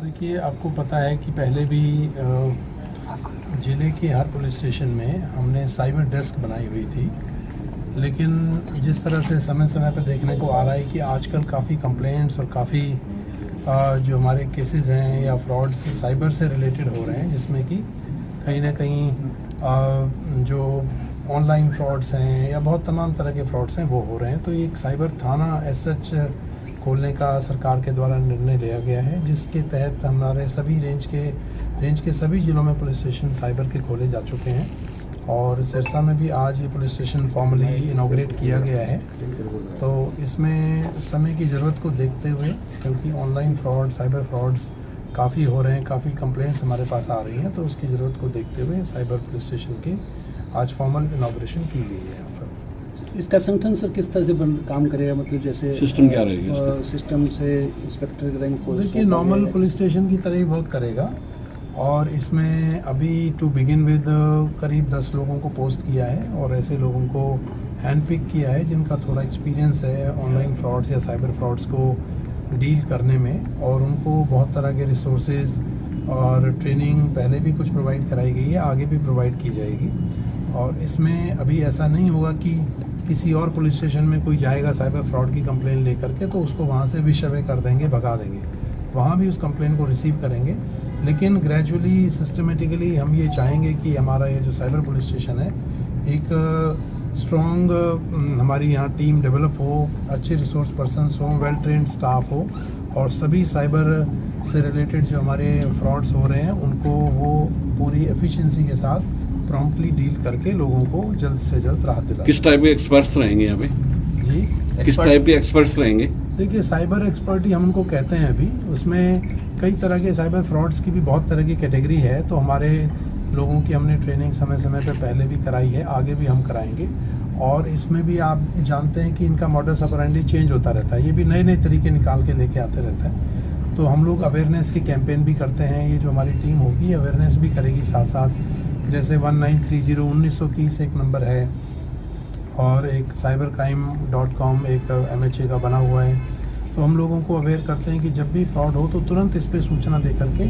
देखिए, आपको पता है कि पहले भी ज़िले के हर पुलिस स्टेशन में हमने साइबर डेस्क बनाई हुई थी, लेकिन जिस तरह से समय समय पर देखने को आ रहा है कि आजकल काफ़ी कंप्लेंट्स और काफ़ी जो हमारे केसेस हैं या फ्रॉड साइबर से रिलेटेड हो रहे हैं, जिसमें कि कहीं ना कहीं जो ऑनलाइन फ्रॉड्स हैं या बहुत तमाम तरह के फ्रॉड्स हैं वो हो रहे हैं। तो ये एक साइबर थाना एज सच खोलने का सरकार के द्वारा निर्णय लिया गया है, जिसके तहत हमारे सभी रेंज के सभी ज़िलों में पुलिस स्टेशन साइबर के खोले जा चुके हैं और सिरसा में भी आज ये पुलिस स्टेशन फॉर्मली इनॉग्रेट किया गया है। तो इसमें समय की ज़रूरत को देखते हुए, क्योंकि ऑनलाइन फ्रॉड साइबर फ्रॉड्स काफ़ी हो रहे हैं, काफ़ी कंप्लेंट्स हमारे पास आ रही हैं, तो उसकी ज़रूरत को देखते हुए साइबर पुलिस स्टेशन की आज फॉर्मल इनॉग्रेशन की गई है। यहाँ पर इसका संगठन सर किस तरह से काम करेगा, मतलब जैसे सिस्टम क्या रहेगा? सिस्टम से इंस्पेक्टर रैंक को देखिए, नॉर्मल पुलिस स्टेशन की तरह ही वर्क करेगा और इसमें अभी टू बिगिन विद करीब 10 लोगों को पोस्ट किया है और ऐसे लोगों को हैंड पिक किया है जिनका थोड़ा एक्सपीरियंस है ऑनलाइन फ्रॉड्स या साइबर फ्रॉड्स को डील करने में, और उनको बहुत तरह के रिसोर्सेज और ट्रेनिंग पहले भी कुछ प्रोवाइड कराई गई है, आगे भी प्रोवाइड की जाएगी। और इसमें अभी ऐसा नहीं होगा कि किसी और पुलिस स्टेशन में कोई जाएगा साइबर फ्रॉड की कंप्लेंट लेकर के तो उसको वहाँ से विश अवे कर देंगे, भगा देंगे। वहाँ भी उस कंप्लेंट को रिसीव करेंगे, लेकिन ग्रेजुअली सिस्टमेटिकली हम ये चाहेंगे कि हमारा ये जो साइबर पुलिस स्टेशन है एक स्ट्रॉन्ग हमारी यहाँ टीम डेवलप हो, अच्छे रिसोर्स पर्सन्स हों, वेल ट्रेंड स्टाफ हो और सभी साइबर से रिलेटेड जो हमारे फ्रॉड्स हो रहे हैं उनको वो पूरी एफिशिएंसी के साथ प्रॉम्प्टली डील करके लोगों को जल्द से जल्द राहत दिला। किस टाइप के एक्सपर्ट्स रहेंगे यहाँ पे जी? किस टाइप के एक्सपर्ट्स रहेंगे? देखिए, साइबर एक्सपर्ट ही हम उनको कहते हैं। अभी उसमें कई तरह के साइबर फ्रॉड्स की भी बहुत तरह की कैटेगरी है, तो हमारे लोगों की हमने ट्रेनिंग समय समय पर पहले भी कराई है, आगे भी हम कराएंगे। और इसमें भी आप जानते हैं कि इनका मॉडस ऑपरेंडी चेंज होता रहता है, ये भी नए नए तरीके निकाल के लेके आते रहता है। तो हम लोग अवेयरनेस की कैंपेन भी करते हैं, ये जो हमारी टीम होगी अवेयरनेस भी करेगी साथ साथ। जैसे 1930 एक नंबर है और एक cybercrime.com एक MHA का बना हुआ है। तो हम लोगों को अवेयर करते हैं कि जब भी फ्रॉड हो तो तुरंत इस पर सूचना दे करके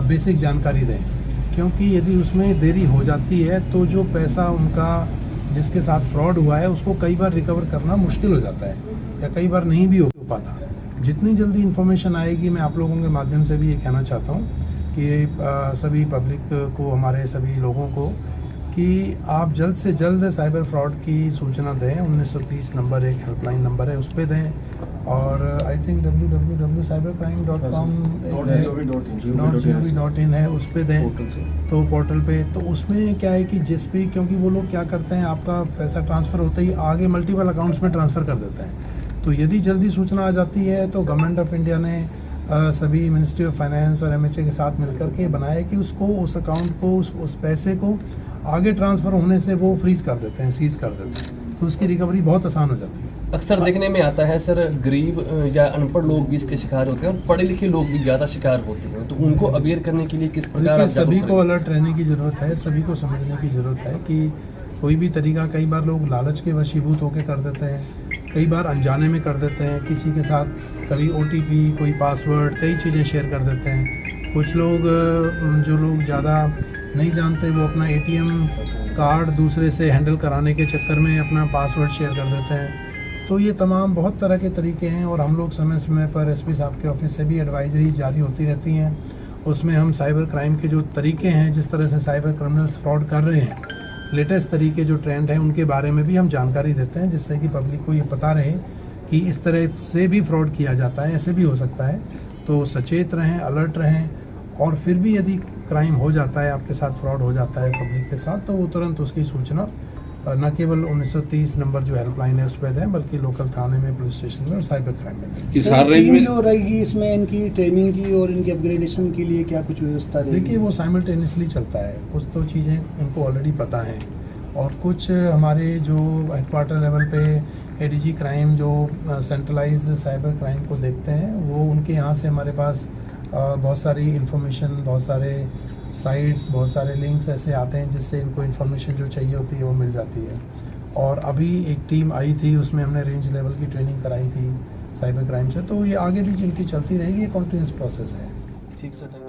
बेसिक जानकारी दें, क्योंकि यदि उसमें देरी हो जाती है तो जो पैसा उनका जिसके साथ फ्रॉड हुआ है उसको कई बार रिकवर करना मुश्किल हो जाता है या कई बार नहीं भी हो पाता। जितनी जल्दी इन्फॉर्मेशन आएगी, मैं आप लोगों के माध्यम से भी ये कहना चाहता हूँ कि सभी पब्लिक को, हमारे सभी लोगों को, कि आप जल्द से जल्द साइबर फ्रॉड की सूचना दें। 1930 नंबर एक हेल्पलाइन नंबर है, उस पर दें। और आई थिंक www.cybercrime.com.gov.in है, उस पर दें, तो पोर्टल पे। तो उसमें क्या है कि जिस भी, क्योंकि वो लोग क्या करते हैं, आपका पैसा ट्रांसफ़र होते ही आगे मल्टीपल अकाउंट्स में ट्रांसफ़र कर देते हैं। तो यदि जल्दी सूचना आ जाती है तो गवर्नमेंट ऑफ इंडिया ने सभी मिनिस्ट्री ऑफ फाइनेंस और MHA के साथ मिलकर के बनाया कि उसको, उस अकाउंट को, उस पैसे को आगे ट्रांसफ़र होने से वो फ्रीज़ कर देते हैं, सीज़ कर देते हैं, तो उसकी रिकवरी बहुत आसान हो जाती है। अक्सर देखने में आता है सर, गरीब या अनपढ़ लोग भी इसके शिकार होते हैं और पढ़े लिखे लोग भी ज़्यादा शिकार होते हैं, तो उनको अवेयर करने के लिए किस प्रकार देखिए, आप सभी जागरूक को करेंगे? अलर्ट रहने की ज़रूरत है, सभी को समझने की ज़रूरत है कि कोई भी तरीका, कई बार लोग लालच के वशीभूत होकर कर देते हैं, कई बार अनजाने में कर देते हैं, किसी के साथ कभी OTP, कोई पासवर्ड, कई चीज़ें शेयर कर देते हैं। कुछ लोग, जो लोग ज़्यादा नहीं जानते, वो अपना ATM कार्ड दूसरे से हैंडल कराने के चक्कर में अपना पासवर्ड शेयर कर देते हैं। तो ये तमाम बहुत तरह के तरीके हैं और हम लोग समय समय पर SP साहब के ऑफिस से भी एडवाइजरी जारी होती रहती हैं। उसमें हम साइबर क्राइम के जो तरीके हैं, जिस तरह से साइबर क्रिमिनल्स फ्रॉड कर रहे हैं, लेटेस्ट तरीके जो ट्रेंड हैं, उनके बारे में भी हम जानकारी देते हैं, जिससे कि पब्लिक को ये पता रहे कि इस तरह से भी फ्रॉड किया जाता है, ऐसे भी हो सकता है। तो सचेत रहें, अलर्ट रहें, और फिर भी यदि क्राइम हो जाता है, आपके साथ फ्रॉड हो जाता है पब्लिक के साथ, तो वो तुरंत उसकी सूचना न केवल 1930 नंबर जो हेल्पलाइन है उस पर दें, बल्कि लोकल थाने में, पुलिस स्टेशन में और साइबर क्राइम में दें। किस हर रेंज टीम में जो रहेगी इसमें, इनकी ट्रेनिंग की और इनकी अपग्रेडेशन के लिए क्या कुछ व्यवस्था रहेगी? देखिए, वो साइमल्टेनियसली चलता है। कुछ तो चीज़ें उनको ऑलरेडी पता हैं और कुछ हमारे जो हेडक्वार्टर लेवल पे ADG क्राइम जो सेंट्रलाइज साइबर क्राइम को देखते हैं, वो उनके यहाँ से हमारे पास बहुत सारी इन्फॉर्मेशन, बहुत सारे साइट्स, बहुत सारे लिंक्स ऐसे आते हैं जिससे इनको इन्फॉर्मेशन जो चाहिए होती है वो मिल जाती है। और अभी एक टीम आई थी, उसमें हमने रेंज लेवल की ट्रेनिंग कराई थी साइबर क्राइम से। तो ये आगे भी जिनकी चलती रहेगी, ये कॉन्टिन्यूस प्रोसेस है। ठीक सर।